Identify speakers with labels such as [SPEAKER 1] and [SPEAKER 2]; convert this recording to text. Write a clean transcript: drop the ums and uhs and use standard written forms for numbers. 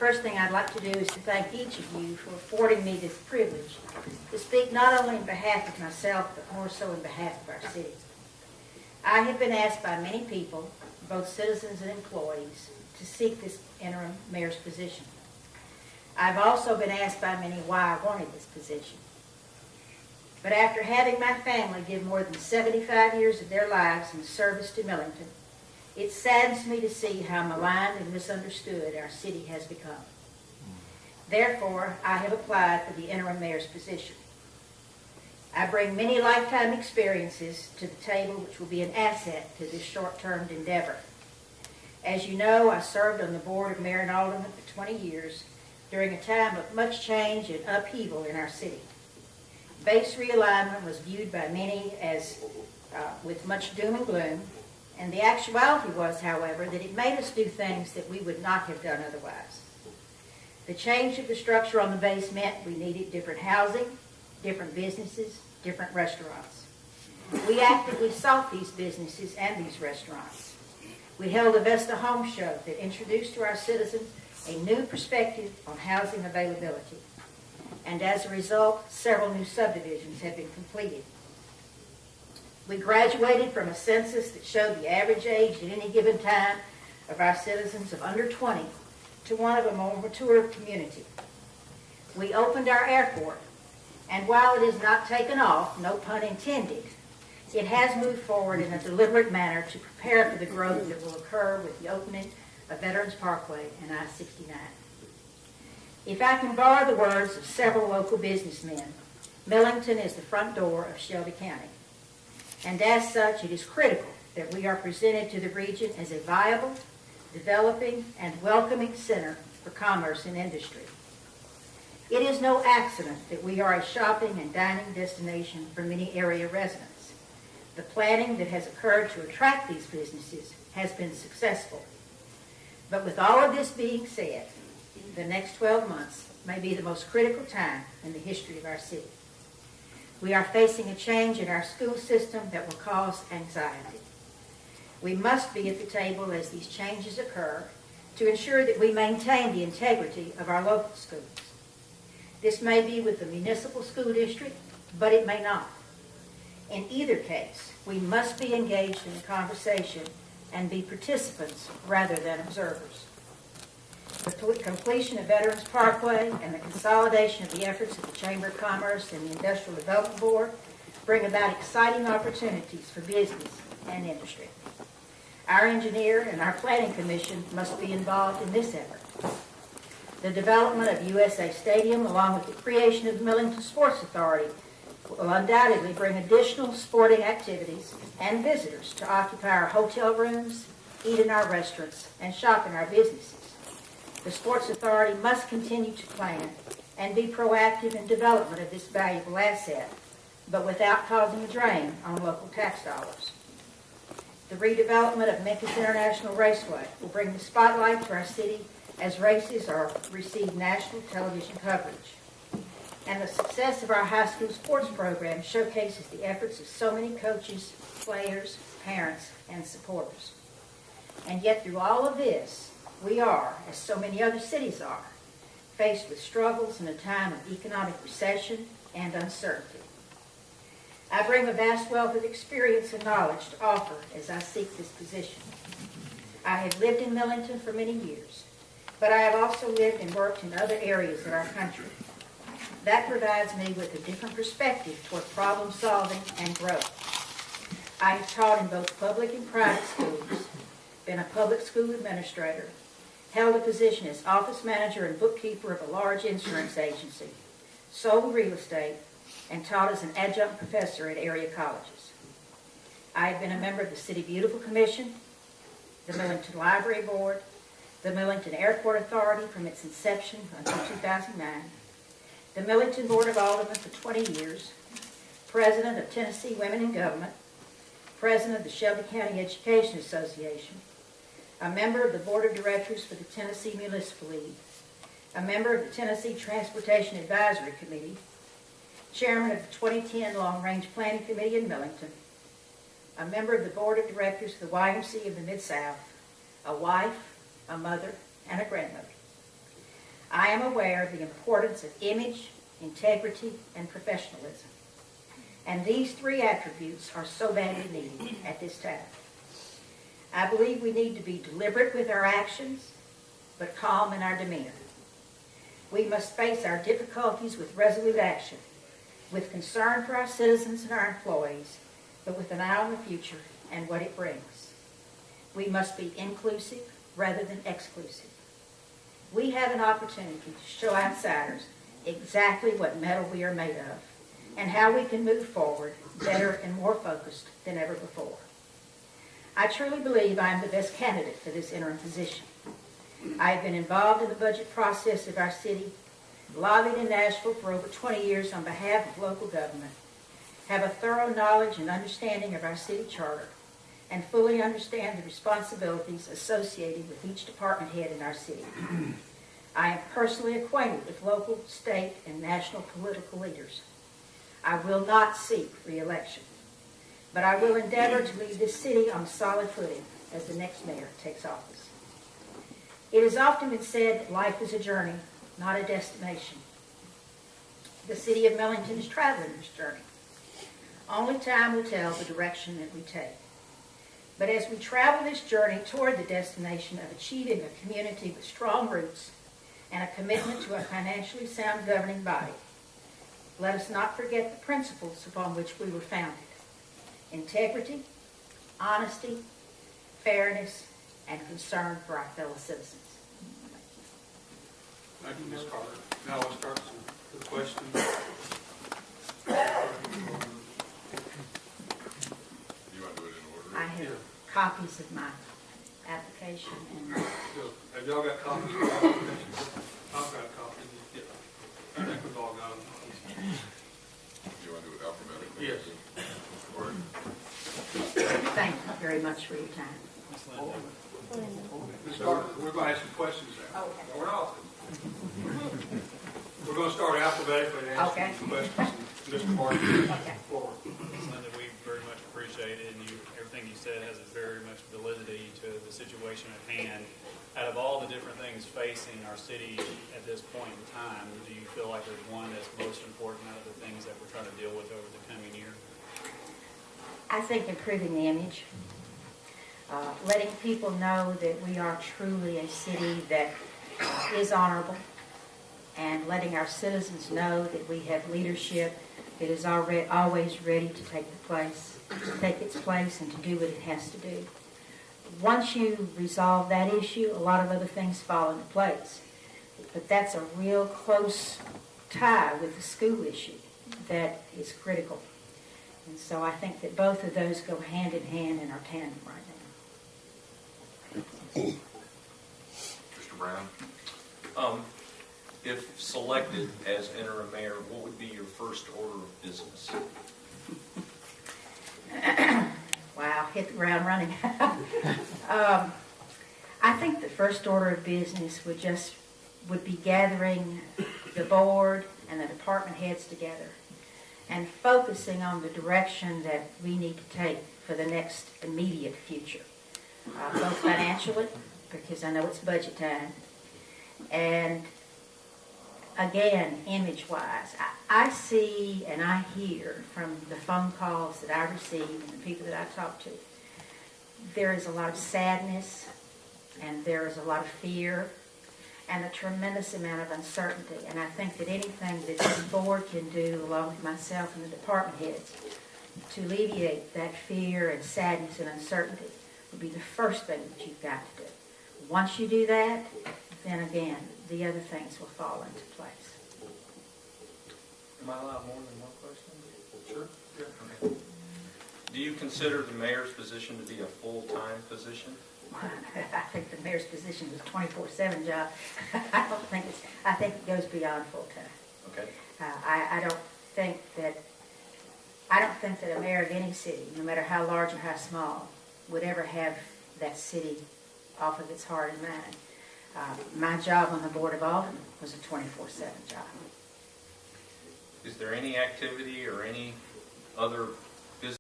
[SPEAKER 1] first thing I'd like to do is to thank each of you for affording me this privilege to speak not only on behalf of myself, but more so on behalf of our city. I have been asked by many people, both citizens and employees, to seek this interim mayor's position. I've also been asked by many why I wanted this position. But after having my family give more than 75 years of their lives in service to Millington, it saddens me to see how maligned and misunderstood our city has become. Therefore, I have applied for the interim mayor's position. I bring many lifetime experiences to the table which will be an asset to this short-term endeavor. As you know, I served on the board of mayor and alderman for 20 years during a time of much change and upheaval in our city. Base realignment was viewed by many as with much doom and gloom, and the actuality was, however, that it made us do things that we would not have done otherwise. The change of the structure on the base meant we needed different housing, different businesses, different restaurants. We actively sought these businesses and these restaurants. We held a Vesta Home Show that introduced to our citizens a new perspective on housing availability. And as a result, several new subdivisions have been completed. We graduated from a census that showed the average age at any given time of our citizens of under 20 to one of a more mature community. We opened our airport, and while it has not taken off, no pun intended, it has moved forward in a deliberate manner to prepare for the growth that will occur with the opening of Veterans Parkway and I-69. If I can borrow the words of several local businessmen, Millington is the front door of Shelby County. And as such, it is critical that we are presented to the region as a viable, developing, and welcoming center for commerce and industry. It is no accident that we are a shopping and dining destination for many area residents. The planning that has occurred to attract these businesses has been successful. But with all of this being said, the next 12 months may be the most critical time in the history of our city. We are facing a change in our school system that will cause anxiety. We must be at the table as these changes occur to ensure that we maintain the integrity of our local schools. This may be with the municipal school district, but it may not. In either case, we must be engaged in the conversation and be participants rather than observers. The completion of Veterans Parkway and the consolidation of the efforts of the Chamber of Commerce and the Industrial Development Board bring about exciting opportunities for business and industry. Our engineer and our planning commission must be involved in this effort. The development of USA Stadium, along with the creation of the Millington Sports Authority, will undoubtedly bring additional sporting activities and visitors to occupy our hotel rooms, eat in our restaurants, and shop in our businesses. The Sports Authority must continue to plan and be proactive in development of this valuable asset, but without causing a drain on local tax dollars. The redevelopment of Memphis International Raceway will bring the spotlight to our city as races receive national television coverage. And the success of our high school sports program showcases the efforts of so many coaches, players, parents, and supporters. And yet through all of this, we are, as so many other cities are, faced with struggles in a time of economic recession and uncertainty. I bring a vast wealth of experience and knowledge to offer as I seek this position. I have lived in Millington for many years, but I have also lived and worked in other areas of our country. That provides me with a different perspective toward problem solving and growth. I have taught in both public and private schools, been a public school administrator, held a position as office manager and bookkeeper of a large insurance agency, sold real estate, and taught as an adjunct professor at area colleges. I have been a member of the City Beautiful Commission, the Millington Library Board, the Millington Airport Authority from its inception until 2009, the Millington Board of Aldermen for 20 years, president of Tennessee Women in Government, president of the Shelby County Education Association, a member of the Board of Directors for the Tennessee Municipal League, a member of the Tennessee Transportation Advisory Committee, chairman of the 2010 Long Range Planning Committee in Millington, a member of the Board of Directors of the YMCA of the Mid-South, a wife, a mother, and a grandmother. I am aware of the importance of image, integrity, and professionalism. And these three attributes are so badly needed at this time. I believe we need to be deliberate with our actions, but calm in our demeanor. We must face our difficulties with resolute action, with concern for our citizens and our employees, but with an eye on the future and what it brings. We must be inclusive rather than exclusive. We have an opportunity to show outsiders exactly what metal we are made of and how we can move forward better and more focused than ever before. I truly believe I am the best candidate for this interim position. I have been involved in the budget process of our city, lobbied in Nashville for over 20 years on behalf of local government, have a thorough knowledge and understanding of our city charter, and fully understand the responsibilities associated with each department head in our city. I am personally acquainted with local, state, and national political leaders. I will not seek re-election, but I will endeavor to lead this city on solid footing as the next mayor takes office. It has often been said that life is a journey, not a destination. The city of Millington is traveling this journey. Only time will tell the direction that we take. But as we travel this journey toward the destination of achieving a community with strong roots and a commitment to a financially sound governing body, let us not forget the principles upon which we were founded: integrity, honesty, fairness, and concern for our fellow citizens.
[SPEAKER 2] Thank you, Ms. Carter. Now we'll start with questions.
[SPEAKER 3] You want to do it in order?
[SPEAKER 1] I have copies of my application and
[SPEAKER 2] Have y'all got copies of the application? I've got copies. Yeah. I think we've all got them.
[SPEAKER 3] You want to do it alphabetically?
[SPEAKER 2] Yes.
[SPEAKER 3] Or
[SPEAKER 1] thank you very much for your time.
[SPEAKER 2] Ms. Carter, we're going to ask some questions now.
[SPEAKER 1] Okay.
[SPEAKER 2] No, we're not. We're going to start alphabetically and ask
[SPEAKER 1] Okay.
[SPEAKER 2] some questions. Mr. Martin,
[SPEAKER 1] Okay.
[SPEAKER 2] forward.
[SPEAKER 4] Ms. Linda, we very much appreciate it, and everything you said has a very much validity to the situation at hand. Out of all the different things facing our city at this point in time, do you feel like there's one that's most important out of the things that we're trying to deal with over the coming year?
[SPEAKER 1] I think improving the image, letting people know that we are truly a city that is honorable, and letting our citizens know that we have leadership that is always ready to take its place and to do what it has to do. Once you resolve that issue, a lot of other things fall into place. But that's a real close tie with the school issue that is critical. And so I think that both of those go hand in hand and are tandem right now.
[SPEAKER 3] Mr. Brown?
[SPEAKER 5] If selected as interim mayor, what would be your first order of business?
[SPEAKER 1] Wow, hit the ground running. I think the first order of business would be gathering the board and the department heads together and focusing on the direction that we need to take for the next immediate future, both financially, because I know it's budget time, and again, image-wise. I see and I hear from the phone calls that I receive and the people that I talk to, there is a lot of sadness and there is a lot of fear and a tremendous amount of uncertainty. And I think that anything that this board can do, along with myself and the department heads, to alleviate that fear and sadness and uncertainty would be the first thing that you've got to do. Once you do that, then again, the other things will fall into place.
[SPEAKER 5] Am I allowed more than one question?
[SPEAKER 2] Sure. Yeah.
[SPEAKER 5] Okay. Do you consider the mayor's position to be a full-time position?
[SPEAKER 1] I think the mayor's position is a 24/7 job. I think it goes beyond full-time.
[SPEAKER 5] Okay.
[SPEAKER 1] I don't think that a mayor of any city, no matter how large or how small, would ever have that city off of its heart and mind. My job on the Board of Aldermen was a 24/7 job.
[SPEAKER 5] Is there any activity or any other